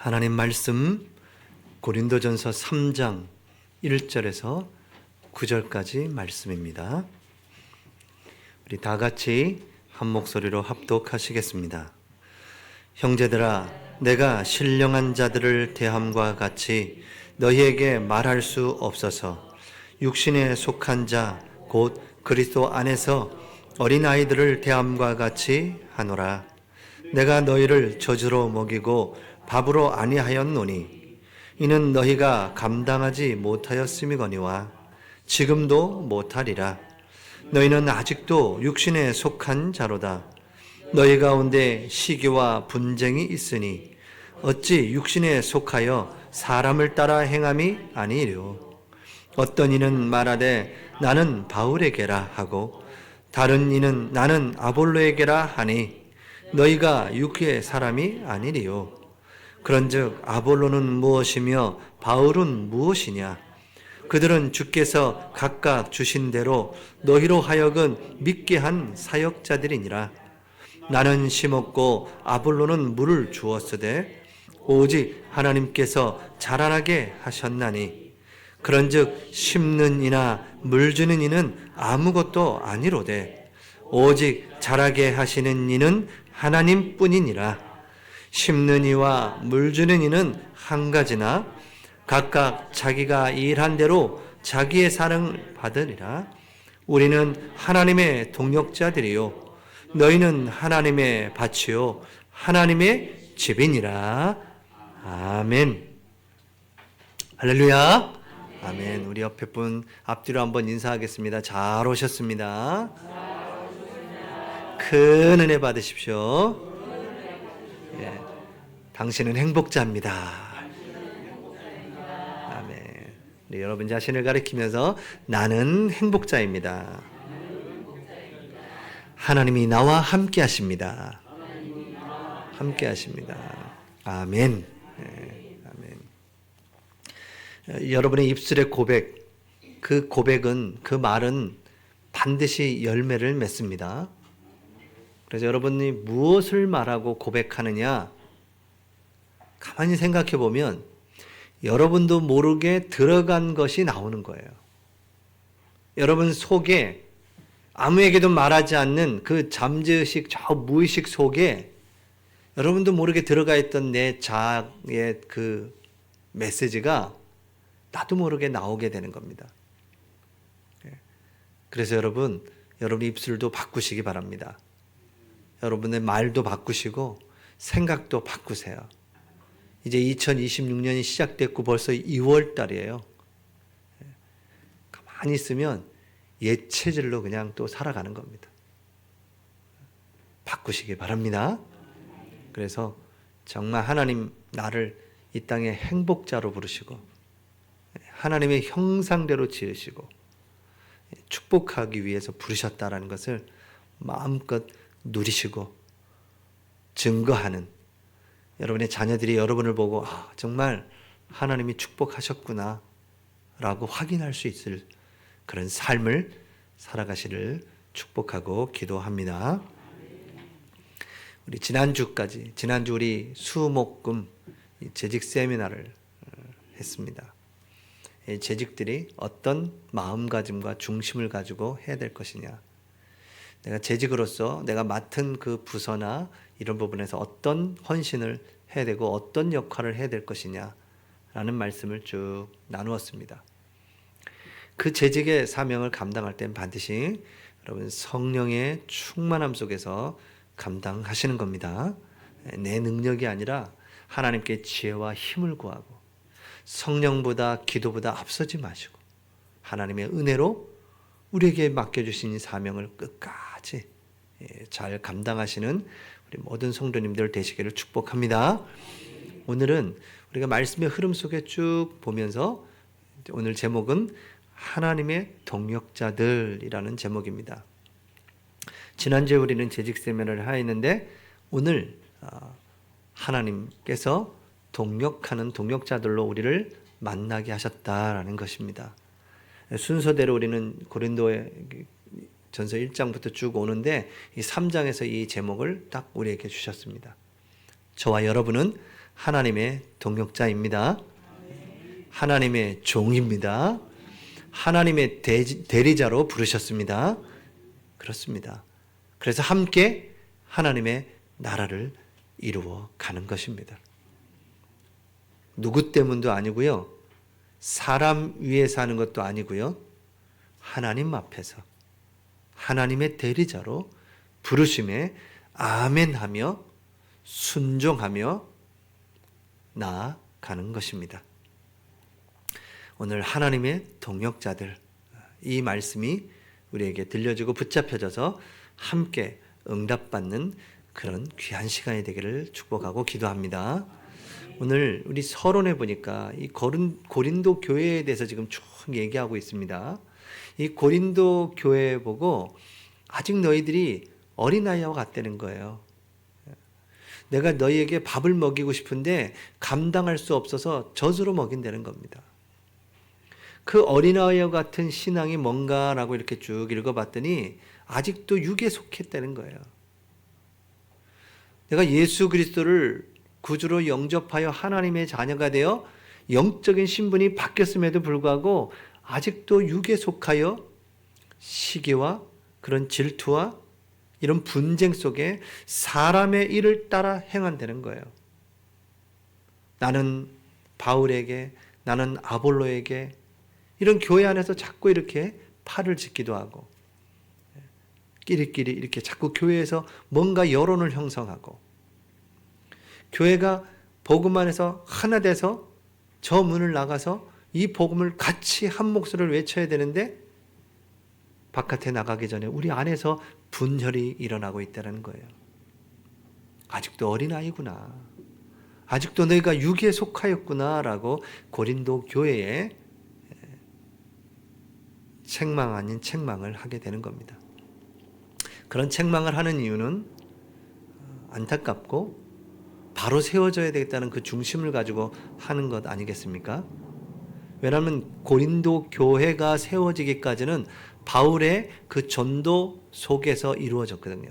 하나님 말씀 고린도전서 3장 1절에서 9절까지 말씀입니다. 우리 다 같이 한 목소리로 합독하시겠습니다. 형제들아, 내가 신령한 자들을 대함과 같이 너희에게 말할 수 없어서 육신에 속한 자 곧 그리스도 안에서 어린아이들을 대함과 같이 하노라. 내가 너희를 젖으로 먹이고 밥으로 아니하였노니 이는 너희가 감당하지 못하였음이거니와 지금도 못하리라. 너희는 아직도 육신에 속한 자로다. 너희 가운데 시기와 분쟁이 있으니 어찌 육신에 속하여 사람을 따라 행함이 아니리요. 어떤 이는 말하되 나는 바울에게라 하고 다른 이는 나는 아볼로에게라 하니 너희가 육의 사람이 아니리요. 그런즉 아볼로는 무엇이며 바울은 무엇이냐? 그들은 주께서 각각 주신 대로 너희로 하여금 믿게 한 사역자들이니라. 나는 심었고 아볼로는 물을 주었으되 오직 하나님께서 자라나게 하셨나니 그런즉 심는 이나 물 주는 이는 아무것도 아니로되 오직 자라게 하시는 이는 하나님뿐이니라. 심는 이와 물 주는 이는 한 가지나 각각 자기가 일한 대로 자기의 사랑을 받으리라. 우리는 하나님의 동역자들이요 너희는 하나님의 밭이요 하나님의 집이니라. 아멘. 할렐루야. 아멘. 우리 옆에 분 앞뒤로 한번 인사하겠습니다. 잘 오셨습니다. 큰 은혜 받으십시오. 예, 당신은 행복자입니다. 아멘. 우리 여러분 자신을 가리키면서 나는 행복자입니다. 하나님이 나와 함께 하십니다. 함께 하십니다. 아멘. 예, 아멘. 여러분의 입술의 고백, 그 고백은, 그 말은 반드시 열매를 맺습니다. 그래서 여러분이 무엇을 말하고 고백하느냐, 가만히 생각해 보면 여러분도 모르게 들어간 것이 나오는 거예요. 여러분 속에 아무에게도 말하지 않는 그 잠재의식, 저 무의식 속에 여러분도 모르게 들어가 있던 내 자아의 그 메시지가 나도 모르게 나오게 되는 겁니다. 그래서 여러분 입술도 바꾸시기 바랍니다. 여러분의 말도 바꾸시고 생각도 바꾸세요. 이제 2026년이 시작됐고 벌써 2월 달이에요. 가만히 있으면 옛 체질로 그냥 또 살아가는 겁니다. 바꾸시기 바랍니다. 그래서 정말 하나님 나를 이 땅의 행복자로 부르시고 하나님의 형상대로 지으시고 축복하기 위해서 부르셨다라는 것을 마음껏 누리시고 증거하는 여러분의 자녀들이 여러분을 보고 정말 하나님이 축복하셨구나 라고 확인할 수 있을 그런 삶을 살아가시를 축복하고 기도합니다. 우리 지난주 우리 수목금 재직 세미나를 했습니다. 재직들이 어떤 마음가짐과 중심을 가지고 해야 될 것이냐, 내가 재직으로서 내가 맡은 그 부서나 이런 부분에서 어떤 헌신을 해야 되고 어떤 역할을 해야 될 것이냐 라는 말씀을 쭉 나누었습니다. 그 재직의 사명을 감당할 땐 반드시 여러분 성령의 충만함 속에서 감당하시는 겁니다. 내 능력이 아니라 하나님께 지혜와 힘을 구하고 성령보다 기도보다 앞서지 마시고 하나님의 은혜로 우리에게 맡겨주신 이 사명을 끝까지 잘 감당하시는 우리 모든 성도님들 되시기를 축복합니다. 오늘은 우리가 말씀의 흐름 속에 쭉 보면서 오늘 제목은 하나님의 동역자들이라는 제목입니다. 지난주에 우리는 재직 세미나를 하였는데 오늘 하나님께서 동역하는 동역자들로 우리를 만나게 하셨다라는 것입니다. 순서대로 우리는 고린도의 전서 1장부터 쭉 오는데 이 3장에서 이 제목을 딱 우리에게 주셨습니다. 저와 여러분은 하나님의 동역자입니다. 하나님의 종입니다. 하나님의 대리자로 부르셨습니다. 그렇습니다. 그래서 함께 하나님의 나라를 이루어 가는 것입니다. 누구 때문도 아니고요. 사람 위에서 하는 것도 아니고요. 하나님 앞에서 하나님의 대리자로 부르심에 아멘하며 순종하며 나아가는 것입니다. 오늘 하나님의 동역자들, 이 말씀이 우리에게 들려지고 붙잡혀져서 함께 응답받는 그런 귀한 시간이 되기를 축복하고 기도합니다. 오늘 우리 서론에 보니까 이 고린도 교회에 대해서 지금 쭉 얘기하고 있습니다. 이 고린도 교회 보고 아직 너희들이 어린아이와 같다는 거예요. 내가 너희에게 밥을 먹이고 싶은데 감당할 수 없어서 젖으로 먹인다는 겁니다. 그 어린아이와 같은 신앙이 뭔가라고 이렇게 쭉 읽어봤더니 아직도 육에 속했다는 거예요. 내가 예수 그리스도를 구주로 영접하여 하나님의 자녀가 되어 영적인 신분이 바뀌었음에도 불구하고 아직도 육에 속하여 시기와 그런 질투와 이런 분쟁 속에 사람의 일을 따라 행한다는 거예요. 나는 바울에게, 나는 아볼로에게, 이런 교회 안에서 자꾸 이렇게 팔을 짓기도 하고 끼리끼리 이렇게 자꾸 교회에서 뭔가 여론을 형성하고 교회가 복음 안에서 하나 돼서 저 문을 나가서 이 복음을 같이 한 목소리를 외쳐야 되는데 바깥에 나가기 전에 우리 안에서 분열이 일어나고 있다는 거예요. 아직도 어린아이구나. 아직도 너희가 육에 속하였구나라고 고린도 교회에 책망 아닌 책망을 하게 되는 겁니다. 그런 책망을 하는 이유는 안타깝고 바로 세워져야 되겠다는 그 중심을 가지고 하는 것 아니겠습니까? 왜냐하면 고린도 교회가 세워지기까지는 바울의 그 전도 속에서 이루어졌거든요.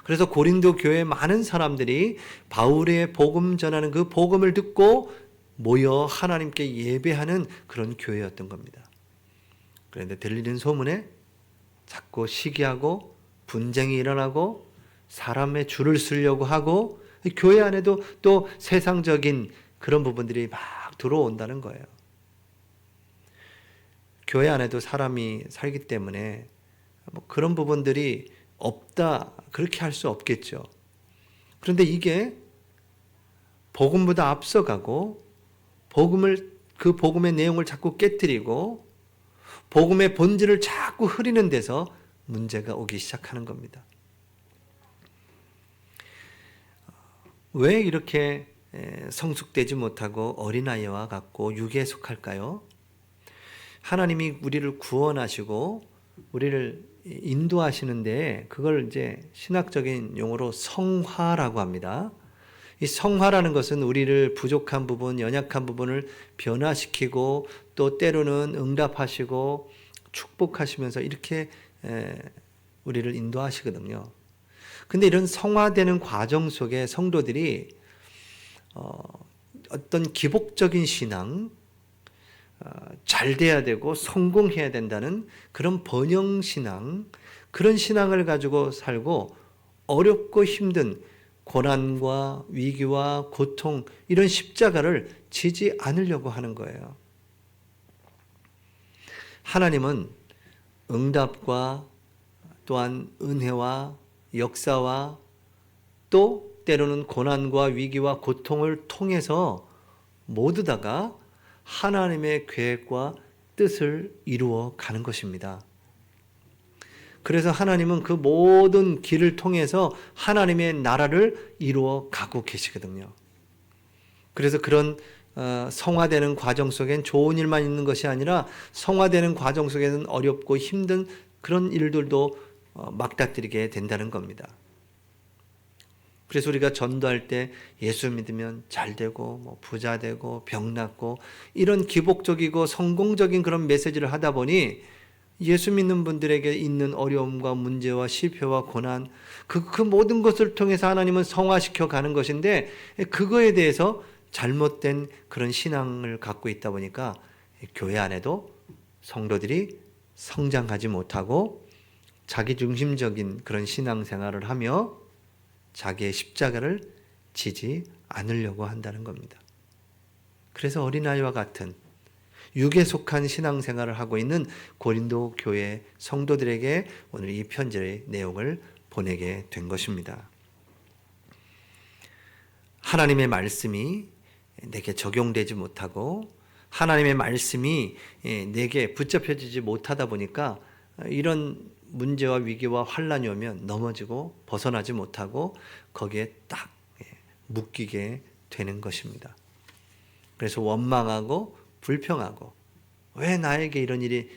그래서 고린도 교회의 많은 사람들이 바울의 복음 전하는 그 복음을 듣고 모여 하나님께 예배하는 그런 교회였던 겁니다. 그런데 들리는 소문에 자꾸 시기하고 분쟁이 일어나고 사람의 줄을 서려고 하고 교회 안에도 또 세상적인 그런 부분들이 막 들어온다는 거예요. 교회 안에도 사람이 살기 때문에 뭐 그런 부분들이 없다 그렇게 할 수 없겠죠. 그런데 이게 복음보다 앞서가고 그 복음의 내용을 자꾸 깨뜨리고 복음의 본질을 자꾸 흐리는 데서 문제가 오기 시작하는 겁니다. 왜 이렇게 성숙되지 못하고 어린아이와 같고 육에 속할까요? 하나님이 우리를 구원하시고 우리를 인도하시는데 그걸 이제 신학적인 용어로 성화라고 합니다. 이 성화라는 것은 우리를 부족한 부분, 연약한 부분을 변화시키고 또 때로는 응답하시고 축복하시면서 이렇게 우리를 인도하시거든요. 근데 이런 성화되는 과정 속에 성도들이 어떤 기복적인 신앙, 잘 돼야 되고 성공해야 된다는 그런 번영신앙, 그런 신앙을 가지고 살고 어렵고 힘든 고난과 위기와 고통 이런 십자가를 지지 않으려고 하는 거예요. 하나님은 응답과 또한 은혜와 역사와 또 때로는 고난과 위기와 고통을 통해서 모두 다가 하나님의 계획과 뜻을 이루어 가는 것입니다. 그래서 하나님은 그 모든 길을 통해서 하나님의 나라를 이루어 가고 계시거든요. 그래서 그런 성화되는 과정 속엔 좋은 일만 있는 것이 아니라 성화되는 과정 속에는 어렵고 힘든 그런 일들도 맞닥뜨리게 된다는 겁니다. 그래서 우리가 전도할 때 예수 믿으면 잘 되고 뭐 부자 되고 병 낫고 이런 기복적이고 성공적인 그런 메시지를 하다 보니 예수 믿는 분들에게 있는 어려움과 문제와 실패와 고난, 그 모든 것을 통해서 하나님은 성화시켜 가는 것인데, 그거에 대해서 잘못된 그런 신앙을 갖고 있다 보니까 교회 안에도 성도들이 성장하지 못하고 자기 중심적인 그런 신앙생활을 하며 자기의 십자가를 지지 않으려고 한다는 겁니다. 그래서 어린아이와 같은 육에 속한 신앙생활을 하고 있는 고린도 교회 성도들에게 오늘 이 편지의 내용을 보내게 된 것입니다. 하나님의 말씀이 내게 적용되지 못하고 하나님의 말씀이 내게 붙잡혀지지 못하다 보니까 이런 문제와 위기와 환란이 오면 넘어지고 벗어나지 못하고 거기에 딱 묶이게 되는 것입니다. 그래서 원망하고 불평하고 왜 나에게 이런 일이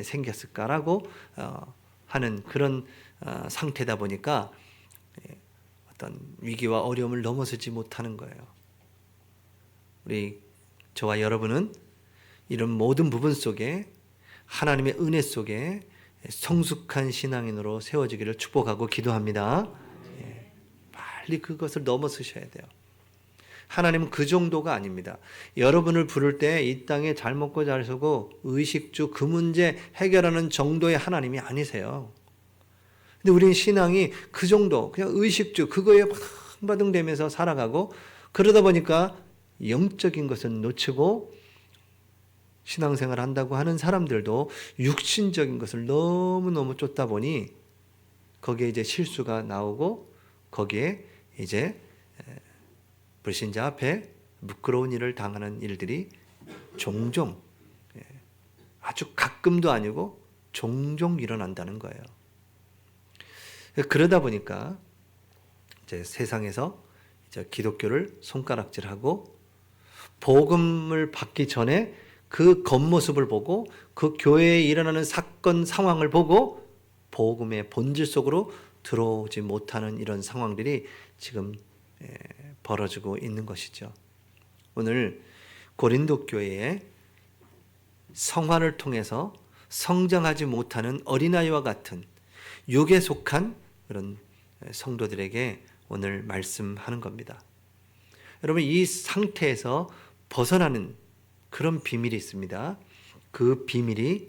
생겼을까라고 하는 그런 상태다 보니까 어떤 위기와 어려움을 넘어서지 못하는 거예요. 우리 저와 여러분은 이런 모든 부분 속에 하나님의 은혜 속에 성숙한 신앙인으로 세워지기를 축복하고 기도합니다. 빨리 그것을 넘어서셔야 돼요. 하나님은 그 정도가 아닙니다. 여러분을 부를 때 이 땅에 잘 먹고 잘 살고 의식주 그 문제 해결하는 정도의 하나님이 아니세요. 근데 우리는 신앙이 그 정도 그냥 의식주 그거에 바등바등되면서 살아가고 그러다 보니까 영적인 것은 놓치고 신앙생활 한다고 하는 사람들도 육신적인 것을 너무너무 쫓다 보니 거기에 이제 실수가 나오고 거기에 이제 불신자 앞에 부끄러운 일을 당하는 일들이 종종 아주 가끔도 아니고 종종 일어난다는 거예요. 그러다 보니까 이제 세상에서 이제 기독교를 손가락질하고 복음을 받기 전에 그 겉모습을 보고 그 교회에 일어나는 사건 상황을 보고 복음의 본질 속으로 들어오지 못하는 이런 상황들이 지금 벌어지고 있는 것이죠. 오늘 고린도 교회에 성화를 통해서 성장하지 못하는 어린아이와 같은 육에 속한 그런 성도들에게 오늘 말씀하는 겁니다. 여러분 이 상태에서 벗어나는 그런 비밀이 있습니다. 그 비밀이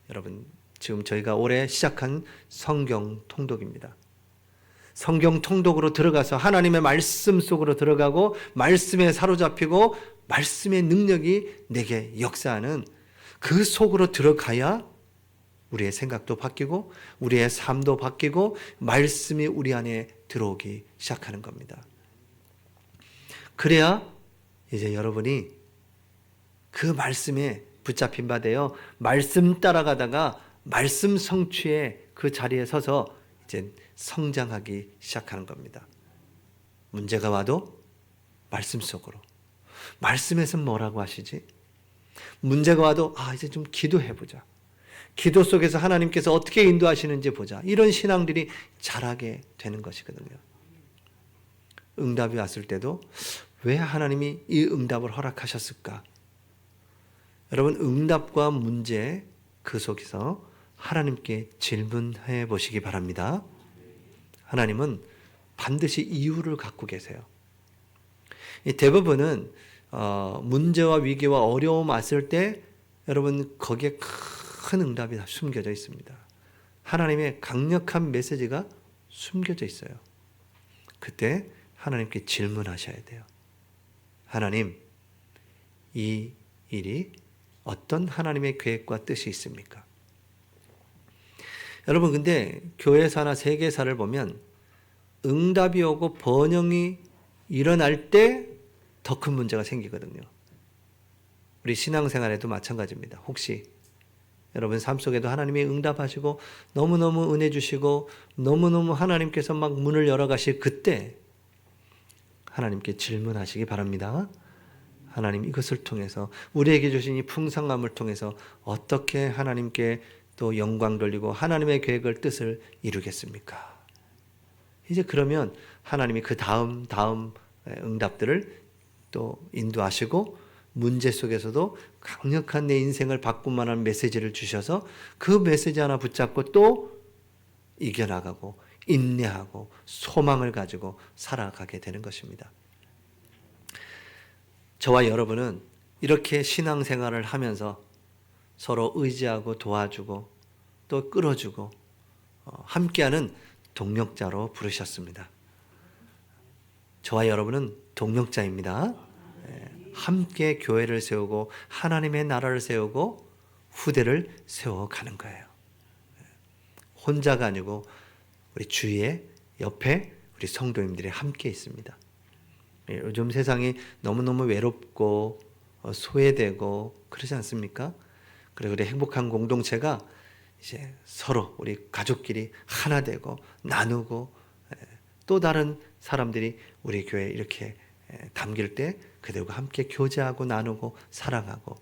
여러분 지금 저희가 올해 시작한 성경 통독입니다. 성경 통독으로 들어가서 하나님의 말씀 속으로 들어가고 말씀에 사로잡히고 말씀의 능력이 내게 역사하는 그 속으로 들어가야 우리의 생각도 바뀌고 우리의 삶도 바뀌고 말씀이 우리 안에 들어오기 시작하는 겁니다. 그래야 이제 여러분이 그 말씀에 붙잡힌 바 되어 말씀 따라가다가 말씀 성취의 그 자리에 서서 이제 성장하기 시작하는 겁니다. 문제가 와도 말씀 속으로. 말씀에서 뭐라고 하시지? 문제가 와도 이제 좀 기도해보자. 기도 속에서 하나님께서 어떻게 인도하시는지 보자. 이런 신앙들이 자라게 되는 것이거든요. 응답이 왔을 때도 왜 하나님이 이 응답을 허락하셨을까? 여러분 응답과 문제 그 속에서 하나님께 질문해 보시기 바랍니다. 하나님은 반드시 이유를 갖고 계세요. 대부분은 문제와 위기와 어려움 왔을 때 여러분 거기에 큰 응답이 다 숨겨져 있습니다. 하나님의 강력한 메시지가 숨겨져 있어요. 그때 하나님께 질문하셔야 돼요. 하나님, 이 일이 어떤 하나님의 계획과 뜻이 있습니까? 여러분 근데 교회사나 세계사를 보면 응답이 오고 번영이 일어날 때 더 큰 문제가 생기거든요. 우리 신앙생활에도 마찬가지입니다. 혹시 여러분 삶 속에도 하나님이 응답하시고 너무너무 은혜 주시고 너무너무 하나님께서 막 문을 열어가실 그때 하나님께 질문하시기 바랍니다. 하나님 이것을 통해서 우리에게 주신 이 풍성함을 통해서 어떻게 하나님께 또 영광 돌리고 하나님의 계획을 뜻을 이루겠습니까? 이제 그러면 하나님이 그 다음 응답들을 또 인도하시고 문제 속에서도 강력한 내 인생을 바꿀 만한 메시지를 주셔서 그 메시지 하나 붙잡고 또 이겨나가고 인내하고 소망을 가지고 살아가게 되는 것입니다. 저와 여러분은 이렇게 신앙생활을 하면서 서로 의지하고 도와주고 또 끌어주고 함께하는 동력자로 부르셨습니다. 저와 여러분은 동력자입니다. 함께 교회를 세우고 하나님의 나라를 세우고 후대를 세워가는 거예요. 혼자가 아니고 우리 주위에 옆에 우리 성도님들이 함께 있습니다. 요즘 세상이 너무너무 외롭고 소외되고 그러지 않습니까? 그래 우리 행복한 공동체가 이제 서로 우리 가족끼리 하나 되고 나누고 또 다른 사람들이 우리 교회에 이렇게 담길 때 그들과 함께 교제하고 나누고 사랑하고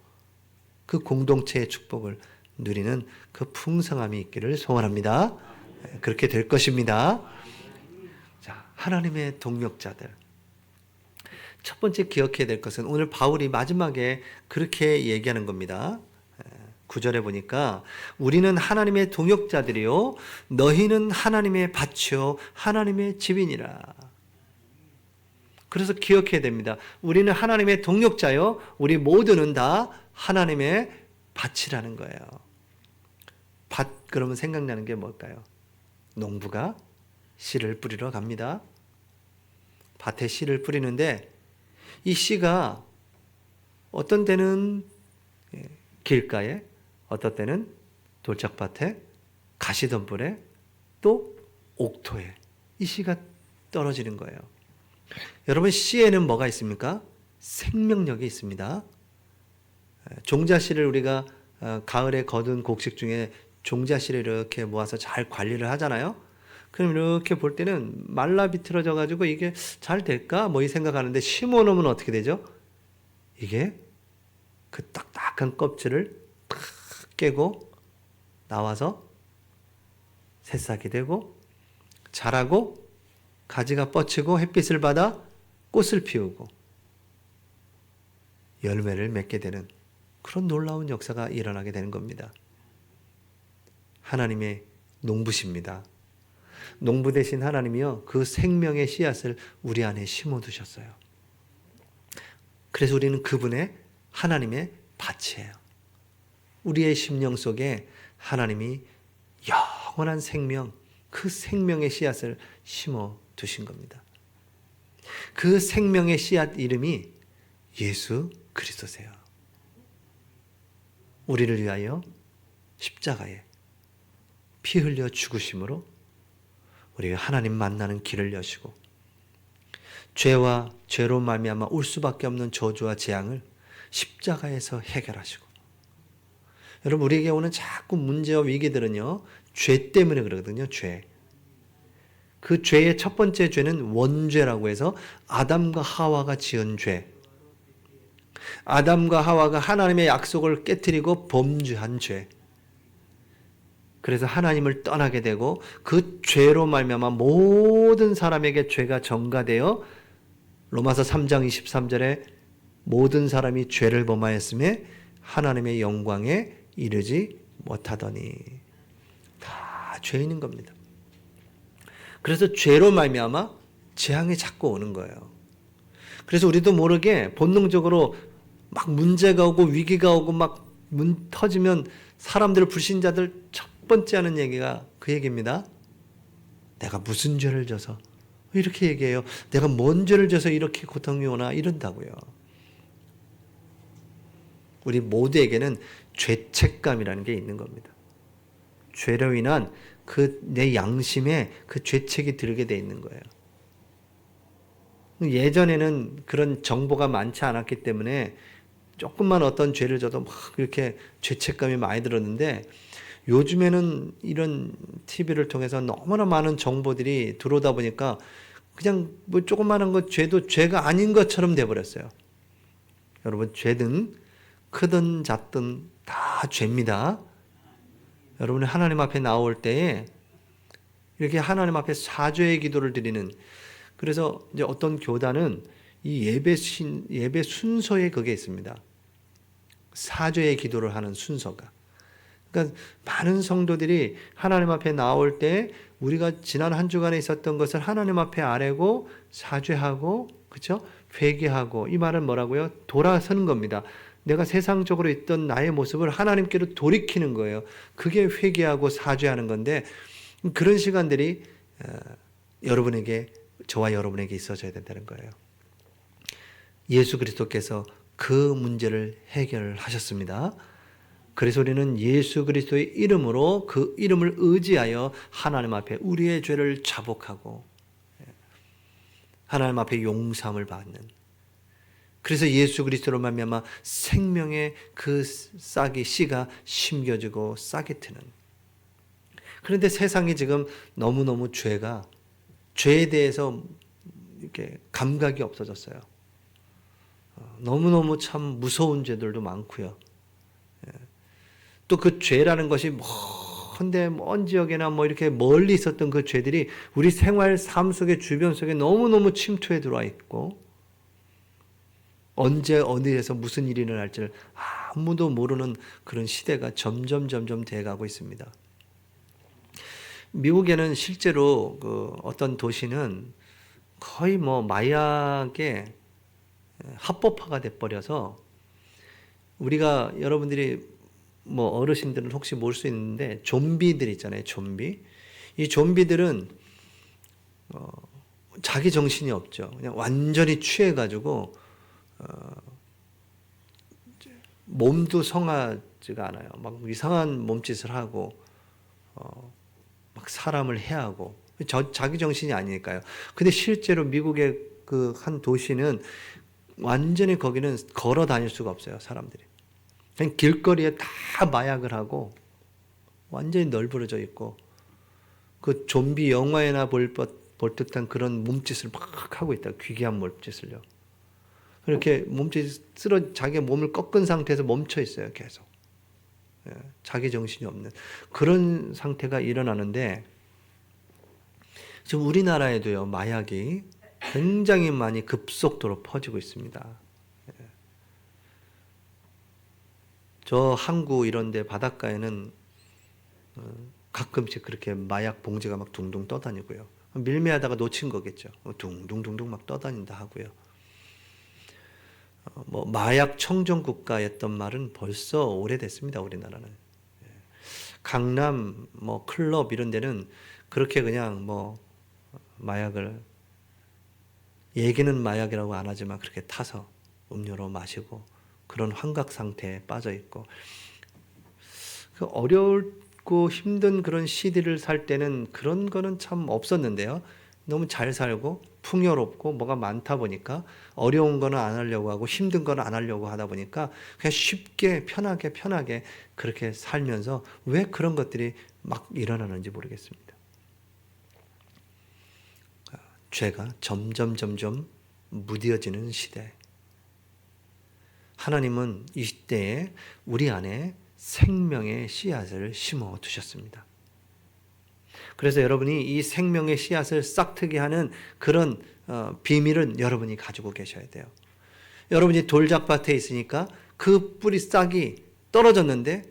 그 공동체의 축복을 누리는 그 풍성함이 있기를 소원합니다. 그렇게 될 것입니다. 자, 하나님의 동력자들. 첫 번째 기억해야 될 것은 오늘 바울이 마지막에 그렇게 얘기하는 겁니다. 9절에 보니까 우리는 하나님의 동역자들이요 너희는 하나님의 밭이요 하나님의 집이니라. 그래서 기억해야 됩니다. 우리는 하나님의 동역자요 우리 모두는 다 하나님의 밭이라는 거예요. 밭 그러면 생각나는 게 뭘까요? 농부가 씨를 뿌리러 갑니다. 밭에 씨를 뿌리는데 이 씨가 어떤 때는 길가에 어떤 때는 돌짝밭에 가시덤불에 또 옥토에 이 씨가 떨어지는 거예요. 여러분 씨에는 뭐가 있습니까? 생명력이 있습니다. 종자씨를 우리가 가을에 거둔 곡식 중에 종자씨를 이렇게 모아서 잘 관리를 하잖아요. 그럼 이렇게 볼 때는 말라 비틀어져 가지고 이게 잘 될까? 뭐 이 생각하는데 심어 놓으면 어떻게 되죠? 이게 그 딱딱한 껍질을 탁 깨고 나와서 새싹이 되고 자라고 가지가 뻗치고 햇빛을 받아 꽃을 피우고 열매를 맺게 되는 그런 놀라운 역사가 일어나게 되는 겁니다. 하나님의 농부십니다. 농부 되신 하나님이요 그 생명의 씨앗을 우리 안에 심어두셨어요. 그래서 우리는 그분의 하나님의 밭이에요. 우리의 심령 속에 하나님이 영원한 생명, 그 생명의 씨앗을 심어두신 겁니다. 그 생명의 씨앗 이름이 예수 그리스도세요. 우리를 위하여 십자가에 피 흘려 죽으심으로 우리가 하나님 만나는 길을 여시고 죄와 죄로 말미암아 올 수밖에 없는 저주와 재앙을 십자가에서 해결하시고 여러분 우리에게 오는 자꾸 문제와 위기들은요 죄 때문에 그러거든요. 죄. 그 죄의 첫 번째 죄는 원죄라고 해서 아담과 하와가 지은 죄. 아담과 하와가 하나님의 약속을 깨트리고 범죄한 죄. 그래서 하나님을 떠나게 되고 그 죄로 말미암아 모든 사람에게 죄가 전가되어 로마서 3장 23절에 모든 사람이 죄를 범하였음에 하나님의 영광에 이르지 못하더니 다 죄인인 겁니다. 그래서 죄로 말미암아 재앙이 자꾸 오는 거예요. 그래서 우리도 모르게 본능적으로 막 문제가 오고 위기가 오고 막 문 터지면 사람들 불신자들 첫 번째 하는 얘기가 그 얘기입니다. 내가 무슨 죄를 져서 이렇게 얘기해요. 내가 뭔 죄를 져서 이렇게 고통이 오나 이런다고요. 우리 모두에게는 죄책감이라는 게 있는 겁니다. 죄로 인한 그 내 양심에 그 죄책이 들게 돼 있는 거예요. 예전에는 그런 정보가 많지 않았기 때문에 조금만 어떤 죄를 져도 막 이렇게 죄책감이 많이 들었는데 요즘에는 이런 TV를 통해서 너무나 많은 정보들이 들어오다 보니까 그냥 뭐 조그마한 것 죄도 죄가 아닌 것처럼 돼버렸어요. 여러분 죄든 크든 작든 다 죄입니다. 여러분이 하나님 앞에 나올 때에 이렇게 하나님 앞에 사죄의 기도를 드리는 그래서 이제 어떤 교단은 이 예배 순서에 그게 있습니다. 사죄의 기도를 하는 순서가. 그러니까 많은 성도들이 하나님 앞에 나올 때 우리가 지난 한 주간에 있었던 것을 하나님 앞에 아뢰고 사죄하고, 그렇죠? 회개하고, 이 말은 뭐라고요? 돌아서는 겁니다. 내가 세상적으로 있던 나의 모습을 하나님께로 돌이키는 거예요. 그게 회개하고 사죄하는 건데, 그런 시간들이 여러분에게, 저와 여러분에게 있어져야 된다는 거예요. 예수 그리스도께서 그 문제를 해결하셨습니다. 그래서 우리는 예수 그리스도의 이름으로, 그 이름을 의지하여 하나님 앞에 우리의 죄를 자복하고 하나님 앞에 용서함을 받는, 그래서 예수 그리스도로 말미암아 생명의 그 싹이, 씨가 심겨지고 싹이 트는. 그런데 세상이 지금 너무너무 죄에 대해서 이렇게 감각이 없어졌어요. 너무너무 참 무서운 죄들도 많고요. 또 그 죄라는 것이 먼 지역에나 이렇게 멀리 있었던 그 죄들이 우리 생활 삶 속에, 주변 속에 너무너무 침투해 들어와 있고, 언제 어디에서 무슨 일이 일어날지를 아무도 모르는 그런 시대가 점점 돼가고 있습니다. 미국에는 실제로 어떤 도시는 거의 마약에 합법화가 돼버려서, 우리가, 여러분들이 어르신들은 혹시 모를 수 있는데 좀비들 있잖아요. 좀비. 이 좀비들은 자기 정신이 없죠. 그냥 완전히 취해가지고 몸도 성하지가 않아요. 막 이상한 몸짓을 하고 막 사람을 해하고, 자기 정신이 아니니까요. 근데 실제로 미국의 그 한 도시는 완전히, 거기는 걸어 다닐 수가 없어요. 사람들이 그냥 길거리에 다 마약을 하고 완전히 널브러져 있고, 그 좀비 영화에나 볼 듯한 그런 몸짓을 막 하고 있다. 기괴한 몸짓을요. 그렇게 자기 몸을 꺾은 상태에서 멈춰 있어요. 계속. 자기 정신이 없는 그런 상태가 일어나는데, 지금 우리나라에도요, 마약이 굉장히 많이 급속도로 퍼지고 있습니다. 저 항구 이런 데 바닷가에는 가끔씩 그렇게 마약 봉지가 막 둥둥 떠다니고요. 밀매하다가 놓친 거겠죠. 둥둥둥둥 막 떠다닌다 하고요. 마약 청정 국가였던 말은 벌써 오래됐습니다. 우리나라는. 강남 클럽 이런 데는 그렇게 그냥 마약을, 얘기는 마약이라고 안 하지만 그렇게 타서 음료로 마시고 그런 환각 상태에 빠져 있고, 그 어렵고 힘든 그런 시대를 살 때는 그런 거는 참 없었는데요. 너무 잘 살고 풍요롭고 뭐가 많다 보니까 어려운 거는 안 하려고 하고 힘든 거는 안 하려고 하다 보니까 그냥 쉽게 편하게 그렇게 살면서 왜 그런 것들이 막 일어나는지 모르겠습니다. 죄가 점점 무뎌지는 시대. 하나님은 이 시대에 우리 안에 생명의 씨앗을 심어 두셨습니다. 그래서 여러분이 이 생명의 씨앗을 싹트게 하는 그런 비밀은 여러분이 가지고 계셔야 돼요. 여러분이 돌짝밭에 있으니까 그 뿌리 싹이 떨어졌는데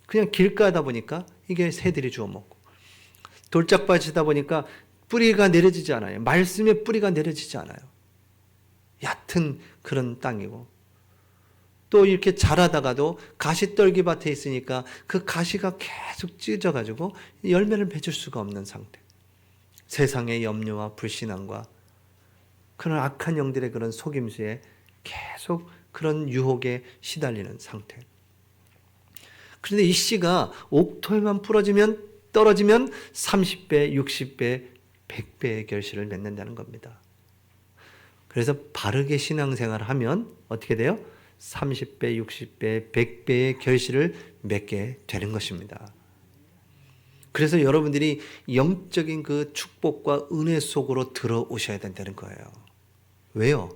그냥 길가다 보니까 이게 새들이 주워 먹고, 돌짝밭이다 보니까 뿌리가 내려지지 않아요. 말씀의 뿌리가 내려지지 않아요. 얕은 그런 땅이고, 또 이렇게 자라다가도 가시떨기밭에 있으니까 그 가시가 계속 찢어가지고 열매를 맺을 수가 없는 상태. 세상의 염려와 불신앙과 그런 악한 영들의 그런 속임수에 계속 그런 유혹에 시달리는 상태. 그런데 이 씨가 옥토에만 떨어지면 30배, 60배, 100배의 결실을 맺는다는 겁니다. 그래서 바르게 신앙생활을 하면 어떻게 돼요? 30배, 60배, 100배의 결실을 맺게 되는 것입니다. 그래서 여러분들이 영적인 그 축복과 은혜 속으로 들어오셔야 된다는 거예요. 왜요?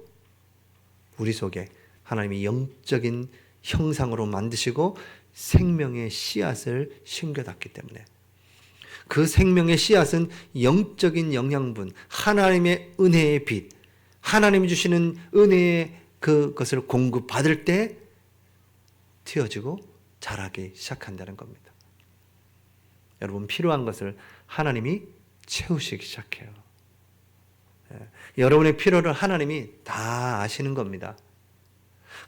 우리 속에 하나님이 영적인 형상으로 만드시고 생명의 씨앗을 심겨놨기 때문에, 그 생명의 씨앗은 영적인 영양분, 하나님의 은혜의 빛, 하나님이 주시는 은혜의 그것을 공급받을 때 튀어지고 자라기 시작한다는 겁니다. 여러분, 필요한 것을 하나님이 채우시기 시작해요. 여러분의 필요를 하나님이 다 아시는 겁니다.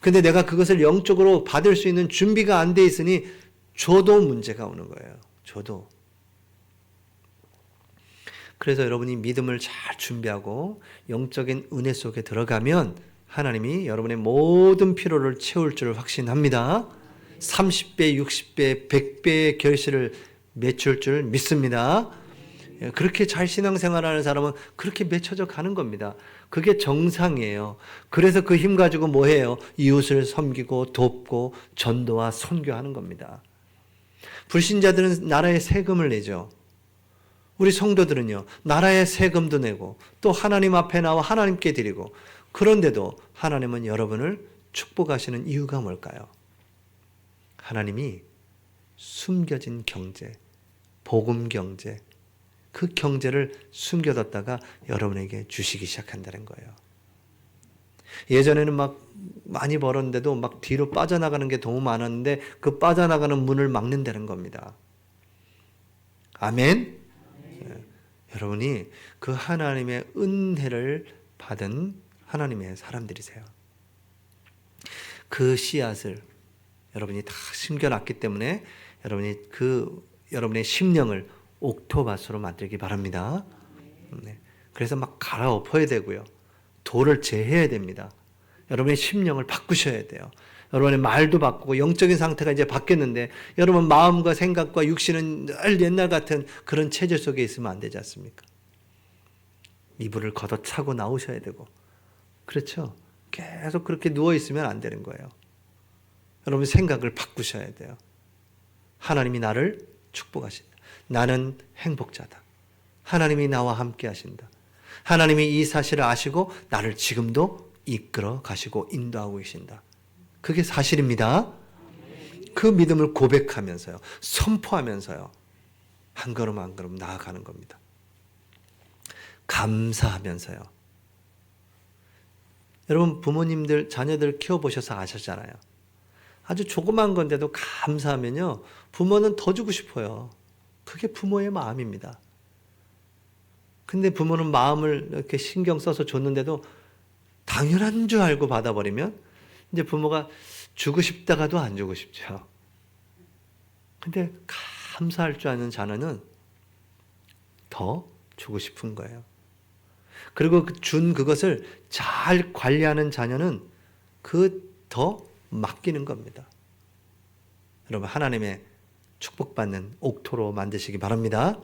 근데 내가 그것을 영적으로 받을 수 있는 준비가 안 돼 있으니 줘도 문제가 오는 거예요. 줘도. 그래서 여러분이 믿음을 잘 준비하고 영적인 은혜 속에 들어가면 하나님이 여러분의 모든 필요를 채울 줄 확신합니다. 30배, 60배, 100배의 결실을 맺을 줄 믿습니다. 그렇게 잘 신앙생활하는 사람은 그렇게 맺혀져 가는 겁니다. 그게 정상이에요. 그래서 그 힘 가지고 뭐 해요? 이웃을 섬기고 돕고 전도와 선교하는 겁니다. 불신자들은 나라에 세금을 내죠. 우리 성도들은요, 나라에 세금도 내고 또 하나님 앞에 나와 하나님께 드리고, 그런데도 하나님은 여러분을 축복하시는 이유가 뭘까요? 하나님이 숨겨진 경제, 복음 경제, 그 경제를 숨겨뒀다가 여러분에게 주시기 시작한다는 거예요. 예전에는 막 많이 벌었는데도 막 뒤로 빠져나가는 게 너무 많았는데 그 빠져나가는 문을 막는다는 겁니다. 아멘? 네. 여러분이 그 하나님의 은혜를 받은 하나님의 사람들이세요. 그 씨앗을 여러분이 다 심겨놨기 때문에 여러분의 심령을 옥토밭으로 만들기 바랍니다. 네. 그래서 막 갈아엎어야 되고요. 돌을 제해야 됩니다. 여러분의 심령을 바꾸셔야 돼요. 여러분의 말도 바꾸고 영적인 상태가 이제 바뀌었는데 여러분 마음과 생각과 육신은 늘 옛날 같은 그런 체질 속에 있으면 안 되지 않습니까? 이불을 걷어차고 나오셔야 되고, 그렇죠? 계속 그렇게 누워있으면 안 되는 거예요. 여러분 생각을 바꾸셔야 돼요. 하나님이 나를 축복하신다. 나는 행복자다. 하나님이 나와 함께 하신다. 하나님이 이 사실을 아시고 나를 지금도 이끌어 가시고 인도하고 계신다. 그게 사실입니다. 그 믿음을 고백하면서요, 선포하면서요, 한 걸음 한 걸음 나아가는 겁니다. 감사하면서요. 여러분 부모님들 자녀들 키워보셔서 아셨잖아요. 아주 조그만 건데도 감사하면요, 부모는 더 주고 싶어요. 그게 부모의 마음입니다. 근데 부모는 마음을 이렇게 신경 써서 줬는데도 당연한 줄 알고 받아버리면 이제 부모가 주고 싶다가도 안 주고 싶죠. 근데 감사할 줄 아는 자녀는 더 주고 싶은 거예요. 그리고 준 그것을 잘 관리하는 자녀는 더 맡기는 겁니다. 여러분 하나님의 축복받는 옥토로 만드시기 바랍니다.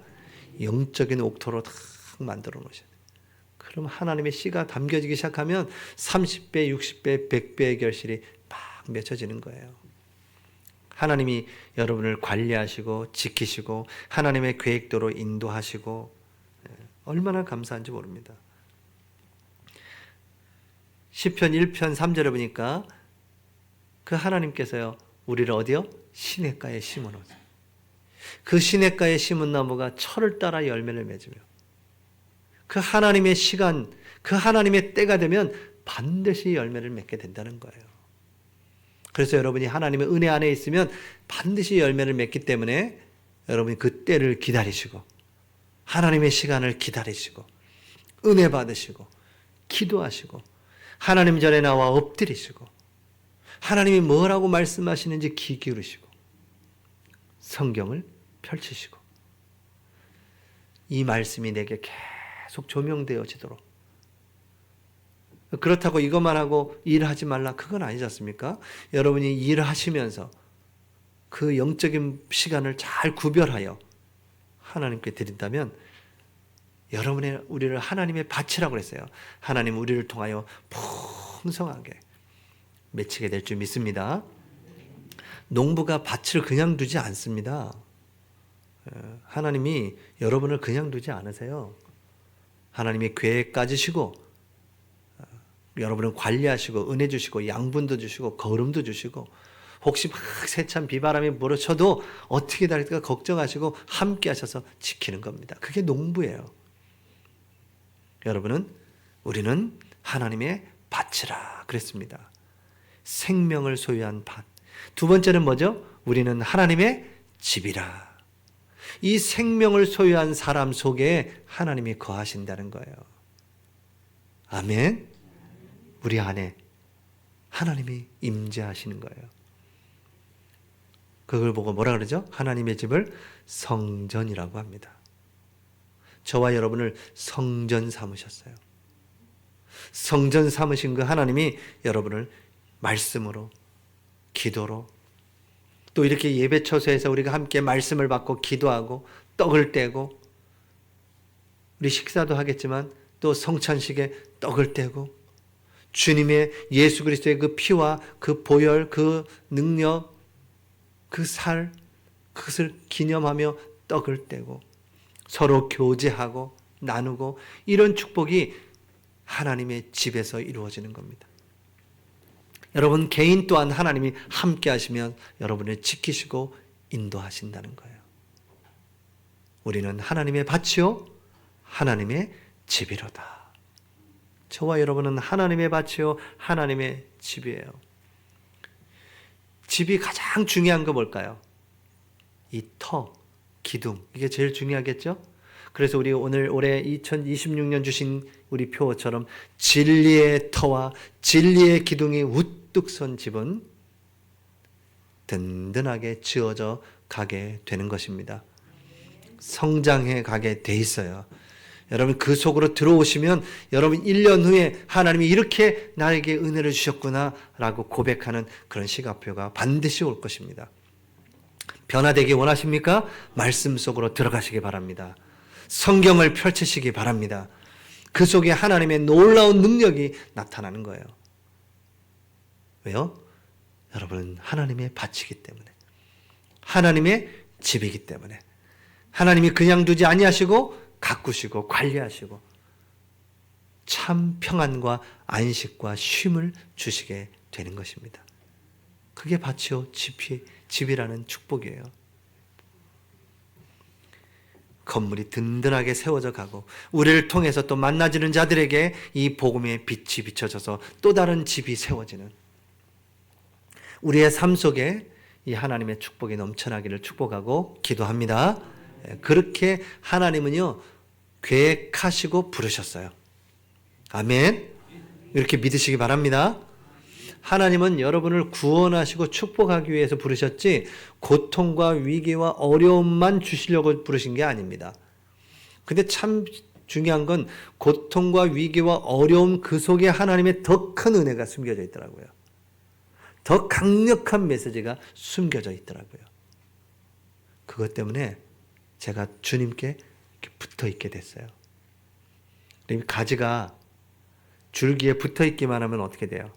영적인 옥토로 딱 만들어 놓으셔야 돼요. 그럼 하나님의 씨가 담겨지기 시작하면 30배, 60배, 100배의 결실이 막 맺혀지는 거예요. 하나님이 여러분을 관리하시고 지키시고 하나님의 계획대로 인도하시고, 얼마나 감사한지 모릅니다. 시편 1편 3절에 보니까 그 하나님께서요, 우리를 어디요? 시냇가에 심어 놓으세요. 그 시냇가에 심은 나무가 철을 따라 열매를 맺으며 그 하나님의 시간, 그 하나님의 때가 되면 반드시 열매를 맺게 된다는 거예요. 그래서 여러분이 하나님의 은혜 안에 있으면 반드시 열매를 맺기 때문에 여러분이 그 때를 기다리시고 하나님의 시간을 기다리시고 은혜 받으시고 기도하시고 하나님 전에 나와 엎드리시고 하나님이 뭐라고 말씀하시는지 귀 기울이시고 성경을 펼치시고 이 말씀이 내게 계속 조명되어지도록. 그렇다고 이것만 하고 일하지 말라, 그건 아니지 않습니까? 여러분이 일하시면서 그 영적인 시간을 잘 구별하여 하나님께 드린다면 우리를 하나님의 밭이라고 그랬어요. 하나님 우리를 통하여 풍성하게 맺히게 될 줄 믿습니다. 농부가 밭을 그냥 두지 않습니다. 하나님이 여러분을 그냥 두지 않으세요. 하나님이 계획 가지시고 여러분을 관리하시고 은혜 주시고 양분도 주시고 거름도 주시고 혹시 막 세찬 비바람이 몰아쳐도 어떻게 될까 걱정하시고 함께 하셔서 지키는 겁니다. 그게 농부예요. 우리는 하나님의 밭이라 그랬습니다. 생명을 소유한 밭. 두 번째는 뭐죠? 우리는 하나님의 집이라. 이 생명을 소유한 사람 속에 하나님이 거하신다는 거예요. 아멘. 우리 안에 하나님이 임재하시는 거예요. 그걸 보고 뭐라 그러죠? 하나님의 집을 성전이라고 합니다. 저와 여러분을 성전 삼으셨어요. 성전 삼으신 그 하나님이 여러분을 말씀으로, 기도로, 또 이렇게 예배 처소에서 우리가 함께 말씀을 받고 기도하고 떡을 떼고, 우리 식사도 하겠지만 또 성찬식에 떡을 떼고, 주님의 예수 그리스도의 그 피와 그 보혈, 그 능력, 그 살, 그것을 기념하며 떡을 떼고 서로 교제하고 나누고, 이런 축복이 하나님의 집에서 이루어지는 겁니다. 여러분 개인 또한 하나님이 함께 하시면 여러분을 지키시고 인도하신다는 거예요. 우리는 하나님의 밭이요 하나님의 집이로다. 저와 여러분은 하나님의 밭이요 하나님의 집이에요. 집이 가장 중요한 거 뭘까요? 이 터, 기둥, 이게 제일 중요하겠죠? 그래서 우리 오늘 올해 2026년 주신 우리 표어처럼 진리의 터와 진리의 기둥이 우뚝 선 집은 든든하게 지어져 가게 되는 것입니다. 성장해 가게 돼 있어요. 여러분 그 속으로 들어오시면 여러분 1년 후에 하나님이 이렇게 나에게 은혜를 주셨구나 라고 고백하는 그런 시간표가 반드시 올 것입니다. 변화되기 원하십니까? 말씀 속으로 들어가시기 바랍니다. 성경을 펼치시기 바랍니다. 그 속에 하나님의 놀라운 능력이 나타나는 거예요. 왜요? 여러분은 하나님의 밭이기 때문에, 하나님의 집이기 때문에, 하나님이 그냥 두지 아니하시고 가꾸시고 관리하시고 참 평안과 안식과 쉼을 주시게 되는 것입니다. 그게 밭이요 집이라는 축복이에요. 건물이 든든하게 세워져 가고 우리를 통해서 또 만나지는 자들에게 이 복음의 빛이 비춰져서 또 다른 집이 세워지는, 우리의 삶 속에 이 하나님의 축복이 넘쳐나기를 축복하고 기도합니다. 그렇게 하나님은요 계획하시고 부르셨어요. 아멘. 이렇게 믿으시기 바랍니다. 하나님은 여러분을 구원하시고 축복하기 위해서 부르셨지 고통과 위기와 어려움만 주시려고 부르신 게 아닙니다. 근데 참 중요한 건 고통과 위기와 어려움 그 속에 하나님의 더 큰 은혜가 숨겨져 있더라고요. 더 강력한 메시지가 숨겨져 있더라고요. 그것 때문에 제가 주님께 이렇게 붙어 있게 됐어요. 가지가 줄기에 붙어 있기만 하면 어떻게 돼요?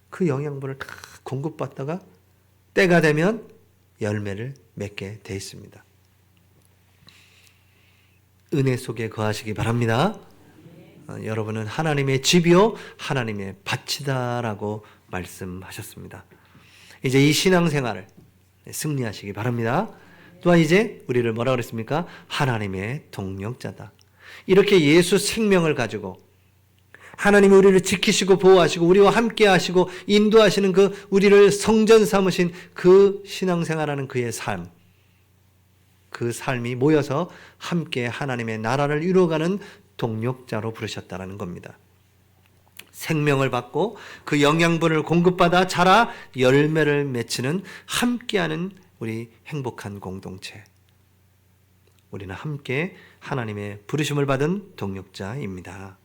그 영양분을 다 공급받다가 때가 되면 열매를 맺게 돼 있습니다. 은혜 속에 거하시기 바랍니다. 여러분은 하나님의 집이요 하나님의 밭이다라고 말씀하셨습니다. 이제 이 신앙생활을 승리하시기 바랍니다. 또한 이제 우리를 뭐라 그랬습니까? 하나님의 동력자다. 이렇게 예수 생명을 가지고 하나님이 우리를 지키시고 보호하시고 우리와 함께 하시고 인도하시는 그 우리를 성전 삼으신 그 신앙생활하는 그의 삶, 그 삶이 모여서 함께 하나님의 나라를 이루어가는 동력자로 부르셨다는 겁니다. 생명을 받고 그 영양분을 공급받아 자라 열매를 맺히는 함께하는 우리 행복한 공동체. 우리는 함께 하나님의 부르심을 받은 동력자입니다.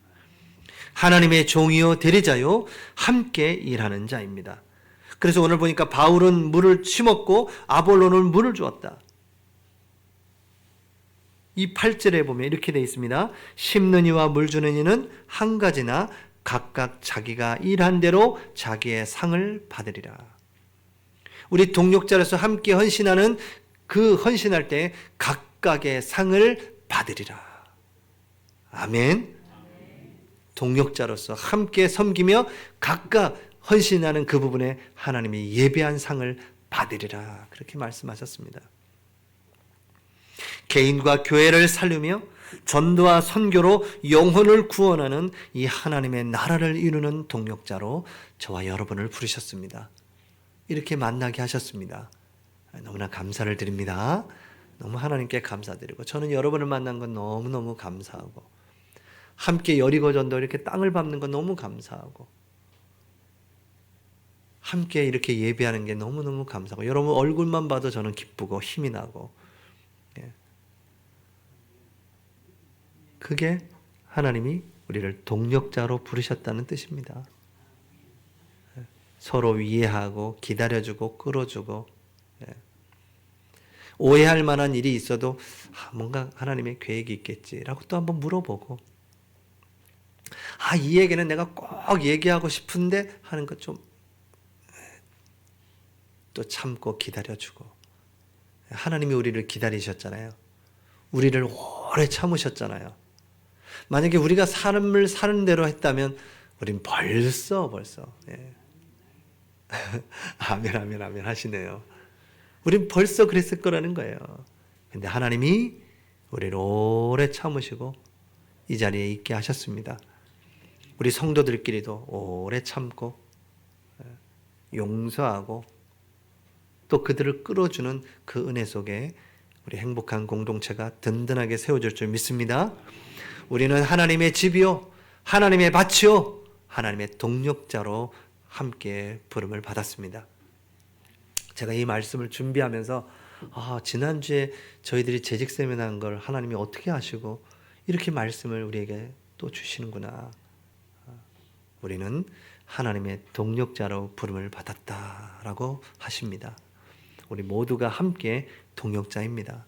하나님의 종이요 대리자요 함께 일하는 자입니다. 그래서 오늘 보니까 바울은 물을 심었고 아볼로는 물을 주었다. 이 8절에 보면 이렇게 되어 있습니다. 심는 이와 물 주는 이는 한 가지나 각각 자기가 일한 대로 자기의 상을 받으리라. 우리 동력자로서 함께 헌신하는 그 헌신할 때 각각의 상을 받으리라. 아멘. 동력자로서 함께 섬기며 각각 헌신하는 그 부분에 하나님이 예배한 상을 받으리라. 그렇게 말씀하셨습니다. 개인과 교회를 살리며 전도와 선교로 영혼을 구원하는 이 하나님의 나라를 이루는 동역자로 저와 여러분을 부르셨습니다. 이렇게 만나게 하셨습니다. 너무나 감사를 드립니다. 너무 하나님께 감사드리고 저는 여러분을 만난 건 너무너무 감사하고 함께 여리고전도 이렇게 땅을 밟는 건 너무 감사하고 함께 이렇게 예배하는 게 너무너무 감사하고 여러분 얼굴만 봐도 저는 기쁘고 힘이 나고 그게 하나님이 우리를 동역자로 부르셨다는 뜻입니다. 서로 이해하고 기다려주고 끌어주고 오해할 만한 일이 있어도 뭔가 하나님의 계획이 있겠지라고 또 한번 물어보고 이 얘기는 내가 꼭 얘기하고 싶은데 하는 것 좀 또 참고 기다려주고 하나님이 우리를 기다리셨잖아요. 우리를 오래 참으셨잖아요. 만약에 우리가 삶을 사는 대로 했다면 우린 벌써 아멘 아멘 아멘 하시네요. 우린 벌써 그랬을 거라는 거예요. 근데 하나님이 우리를 오래 참으시고 이 자리에 있게 하셨습니다. 우리 성도들끼리도 오래 참고 용서하고 또 그들을 끌어주는 그 은혜 속에 우리 행복한 공동체가 든든하게 세워질 줄 믿습니다. 우리는 하나님의 집이요 하나님의 밭이요 하나님의 동역자로 함께 부름을 받았습니다. 제가 이 말씀을 준비하면서 지난주에 저희들이 재직 세미나 한 걸 하나님이 어떻게 하시고 이렇게 말씀을 우리에게 또 주시는구나. 우리는 하나님의 동역자로 부름을 받았다라고 하십니다. 우리 모두가 함께 동역자입니다.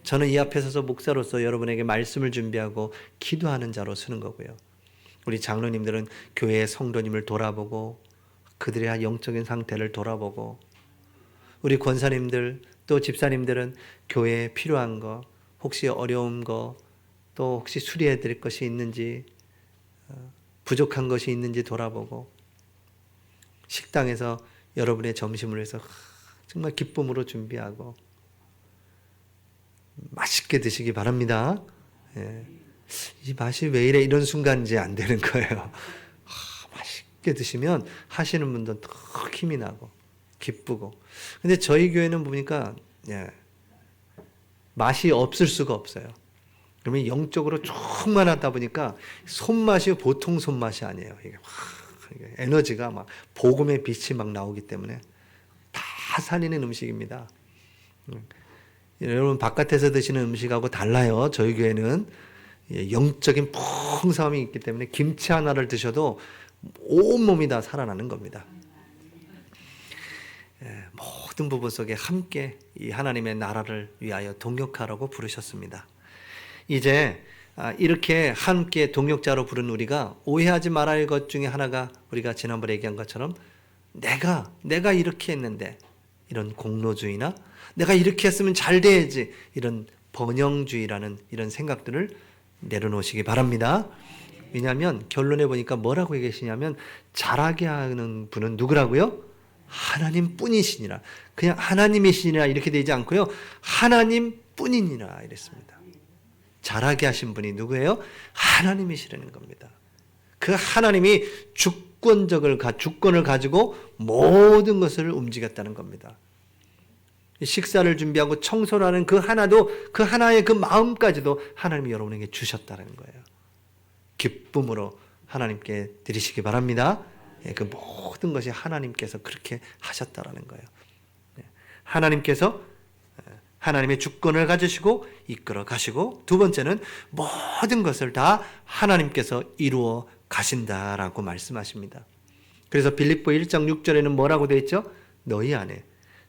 저는 이 앞에 서서 목사로서 여러분에게 말씀을 준비하고 기도하는 자로 서는 거고요. 우리 장로님들은 교회의 성도님을 돌아보고 그들의 영적인 상태를 돌아보고 우리 권사님들 또 집사님들은 교회에 필요한 거 혹시 어려운 거 또 혹시 수리해 드릴 것이 있는지 부족한 것이 있는지 돌아보고 식당에서 여러분의 점심을 해서 정말 기쁨으로 준비하고 맛있게 드시기 바랍니다. 이 맛이 왜 이래 이런 순간인지 안 되는 거예요. 맛있게 드시면 하시는 분도 더 힘이 나고 기쁘고. 근데 저희 교회는 보니까 맛이 없을 수가 없어요. 그러면 영적으로 충만하다 보니까 손맛이 보통 손맛이 아니에요. 이게 에너지가 막 복음의 빛이 막 나오기 때문에 다 살리는 음식입니다. 여러분 바깥에서 드시는 음식하고 달라요. 저희 교회는 영적인 풍성함이 있기 때문에 김치 하나를 드셔도 온몸이 다 살아나는 겁니다. 모든 부분 속에 함께 이 하나님의 나라를 위하여 동역하라고 부르셨습니다. 이제 이렇게 함께 동역자로 부른 우리가 오해하지 말아야 할 것 중에 하나가 우리가 지난번에 얘기한 것처럼 내가 이렇게 했는데 이런 공로주의나 내가 이렇게 했으면 잘 돼야지 이런 번영주의라는 이런 생각들을 내려놓으시기 바랍니다. 왜냐하면 결론에 보니까 뭐라고 얘기하시냐면 잘하게 하는 분은 누구라고요? 하나님 뿐이시니라. 그냥 하나님이시니라 이렇게 되지 않고요. 하나님 뿐이니라 이랬습니다. 잘하게 하신 분이 누구예요? 하나님이시라는 겁니다. 그 하나님이 주권을 가지고 모든 것을 움직였다는 겁니다. 식사를 준비하고 청소를 하는 그 하나의 그 마음까지도 하나님이 여러분에게 주셨다는 거예요. 기쁨으로 하나님께 드리시기 바랍니다. 그 모든 것이 하나님께서 그렇게 하셨다라는 거예요. 하나님께서 하나님의 주권을 가지시고 이끌어 가시고 두 번째는 모든 것을 다 하나님께서 이루어 가신다라고 말씀하십니다. 그래서 빌립보 1장 6절에는 뭐라고 되어 있죠? 너희 안에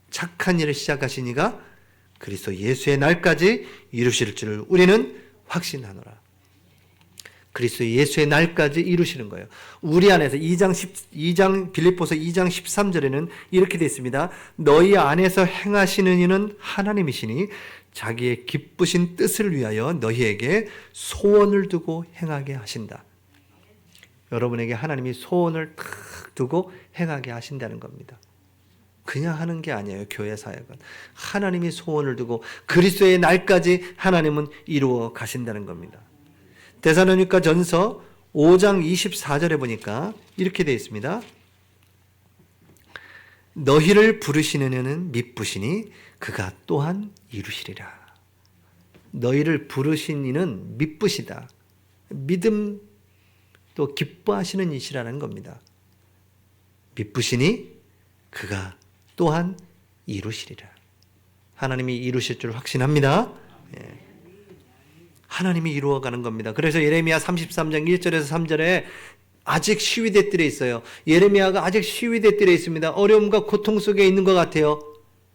착한 일을 시작하신 이가 그리스도 예수의 날까지 이루실 줄 우리는 확신하노라. 그리스도 예수의 날까지 이루시는 거예요. 우리 안에서 빌립보서 2장 13절에는 이렇게 되어 있습니다. 너희 안에서 행하시는 이는 하나님이시니 자기의 기쁘신 뜻을 위하여 너희에게 소원을 두고 행하게 하신다. 여러분에게 하나님이 소원을 탁 두고 행하게 하신다는 겁니다. 그냥 하는 게 아니에요. 교회 사역은 하나님이 소원을 두고 그리스도의 날까지 하나님은 이루어 가신다는 겁니다. 데살로니가 전서 5장 24절에 보니까 이렇게 되어 있습니다. 너희를 부르시는 이는 미쁘시니 그가 또한 이루시리라. 너희를 부르신 이는 미쁘시다. 믿음 또 기뻐하시는 이시라는 겁니다. 미쁘시니 그가 또한 이루시리라. 하나님이 이루실 줄 확신합니다. 예. 하나님이 이루어가는 겁니다. 그래서 예레미야 33장 1절에서 3절에 아직 시위대 뜰에 있어요. 예레미야가 아직 시위대 뜰에 있습니다. 어려움과 고통 속에 있는 것 같아요.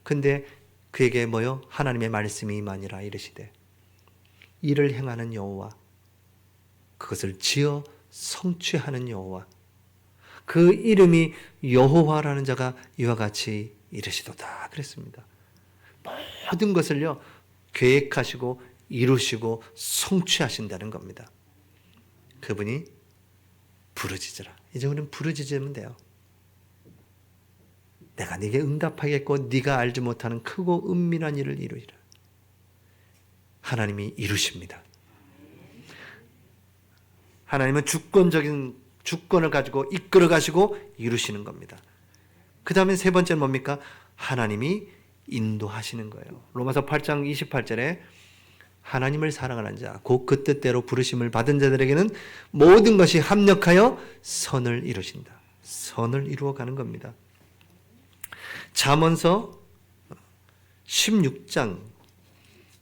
근데 그에게 뭐요? 하나님의 말씀이 임하니라 이르시되 이를 행하는 여호와, 그것을 지어 성취하는 여호와, 그 이름이 여호와라는 자가 이와 같이 이르시도다 그랬습니다. 모든 것을요 계획하시고 이루시고 성취하신다는 겁니다. 그분이 부르짖으라. 이제 우리는 부르짖으면 돼요. 내가 네게 응답하겠고 네가 알지 못하는 크고 은밀한 일을 이루리라. 하나님이 이루십니다. 하나님은 주권을 가지고 이끌어 가시고 이루시는 겁니다. 그 다음에 세 번째는 뭡니까? 하나님이 인도하시는 거예요. 로마서 8장 28절에 하나님을 사랑하는 자, 곧 그 뜻대로 부르심을 받은 자들에게는 모든 것이 합력하여 선을 이루신다. 선을 이루어가는 겁니다. 잠언서 16장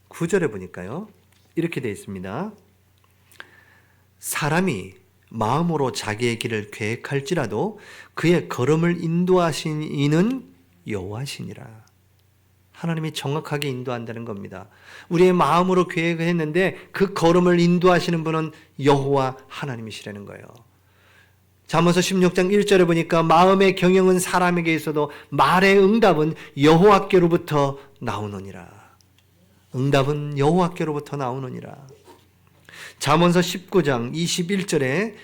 9절에 보니까요 이렇게 되어 있습니다. 사람이 마음으로 자기의 길을 계획할지라도 그의 걸음을 인도하신 이는 여호와시니라. 하나님이 정확하게 인도한다는 겁니다. 우리의 마음으로 계획을 했는데 그 걸음을 인도하시는 분은 여호와 하나님이시라는 거예요. 잠언서 16장 1절에 보니까 마음의 경영은 사람에게 있어도 말의 응답은 여호와께로부터 나오느니라. 응답은 여호와께로부터 나오느니라. 잠언서 19장 21절에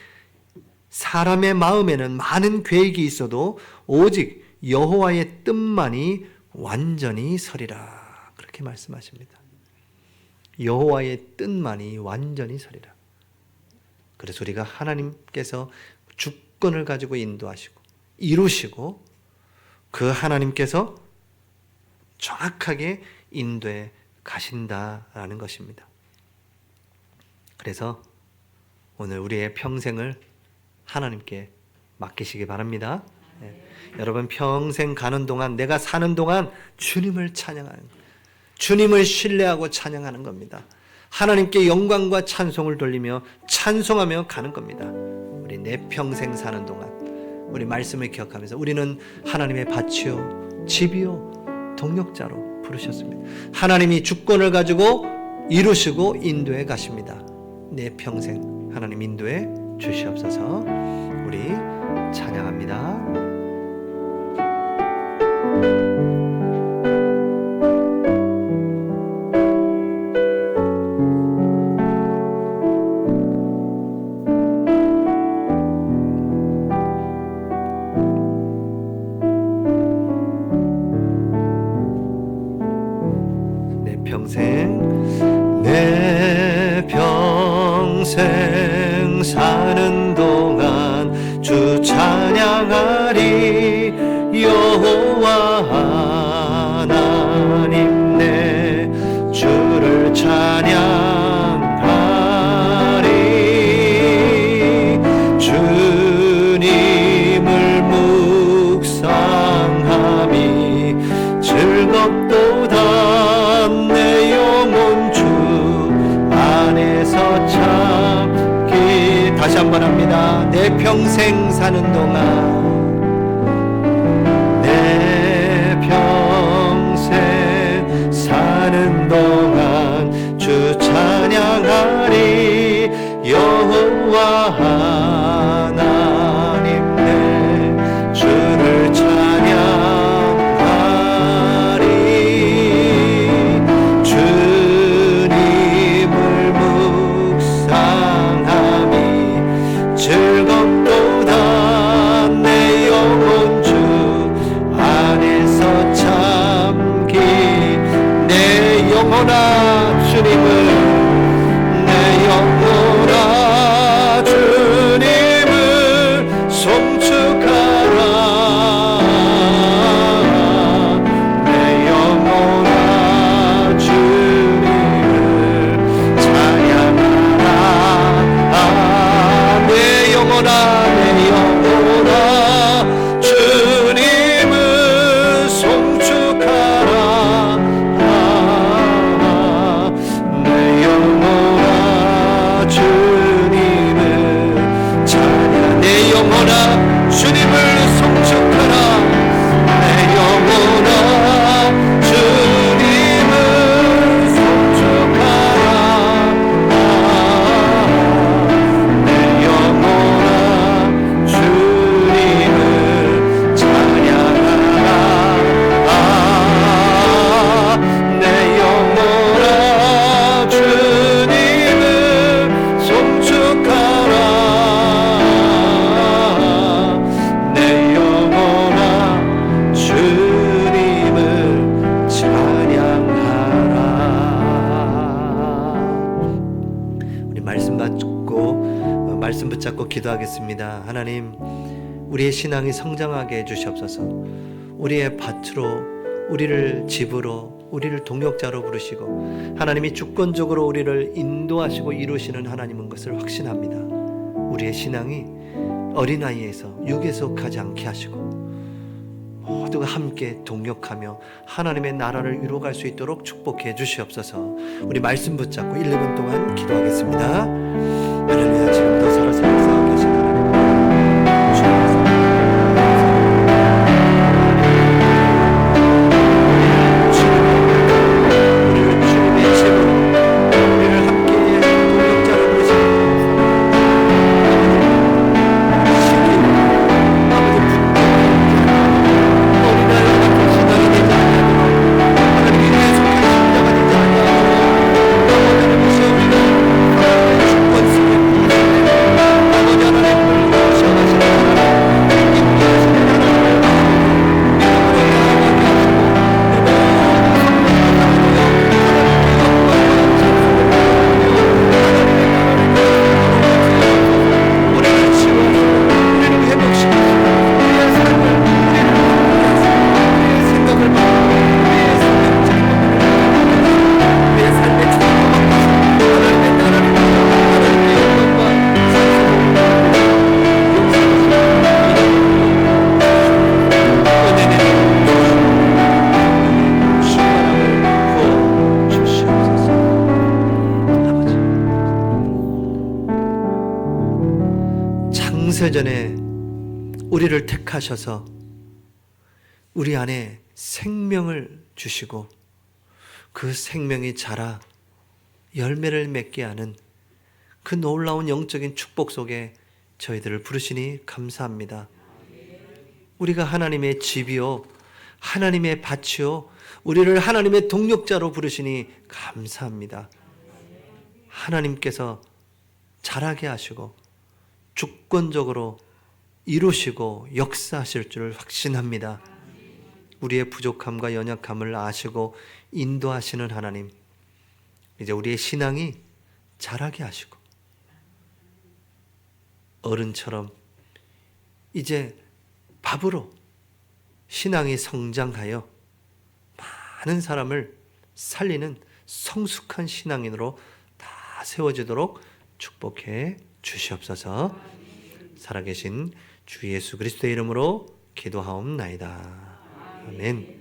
사람의 마음에는 많은 계획이 있어도 오직 여호와의 뜻만이 완전히 서리라. 그렇게 말씀하십니다. 여호와의 뜻만이 완전히 서리라. 그래서 우리가 하나님께서 주권을 가지고 인도하시고 이루시고 그 하나님께서 정확하게 인도해 가신다라는 것입니다. 그래서 오늘 우리의 평생을 하나님께 맡기시기 바랍니다. 네. 여러분 평생 가는 동안 내가 사는 동안 주님을 찬양하는 거예요. 주님을 신뢰하고 찬양하는 겁니다. 하나님께 영광과 찬송을 돌리며 찬송하며 가는 겁니다. 우리 내 평생 사는 동안 우리 말씀을 기억하면서 우리는 하나님의 밭이요 집이요 동역자로 부르셨습니다. 하나님이 주권을 가지고 이루시고 인도해 가십니다. 내 평생 하나님 인도해 주시옵소서. 우리 찬양합니다. 내 평생 사는 동안 주 찬양하리. 여호와 하나님 내 주를 찬양하리. 주님을 묵상함이 즐겁도다. 내 영혼 주 안에서 참기. 다시 한번 합니다. 내 평생 사는 동안 평생 사는 동안 주 찬양하리. 여호와 하나님 내 주를 찬양하리. 주님을 묵상함이 즐겁도다. 내 기도하겠습니다. 하나님, 우리의 신앙이 성장하게 해주시옵소서. 우리의 밭으로, 우리를 집으로, 우리를 동역자로 부르시고 하나님이 주권적으로 우리를 인도하시고 이루시는 하나님인 것을 확신합니다. 우리의 신앙이 어린아이에서 육에 속하지 않게 하시고 모두가 함께 동역하며 하나님의 나라를 이루어갈 수 있도록 축복해 주시옵소서. 우리 말씀 붙잡고 1, 2분 동안 기도하겠습니다. 할렐루야. 지금도 살아서 역사하고 계신 하나님, 주님께서 우리를 주님의 집으로, 우리를 함께 동역자로 부르시는 창세전에 우리를 택하셔서 우리 안에 생명을 주시고 그 생명이 자라 열매를 맺게 하는 그 놀라운 영적인 축복 속에 저희들을 부르시니 감사합니다. 우리가 하나님의 집이요, 하나님의 밭이요, 우리를 하나님의 동역자로 부르시니 감사합니다. 하나님께서 자라게 하시고 주권적으로 이루시고 역사하실 줄 확신합니다. 우리의 부족함과 연약함을 아시고 인도하시는 하나님, 이제 우리의 신앙이 자라게 하시고 어른처럼 이제 밥으로 신앙이 성장하여 많은 사람을 살리는 성숙한 신앙인으로 다 세워지도록 축복해 주시옵소서. 살아계신 주 예수 그리스도의 이름으로 기도하옵나이다. 아멘.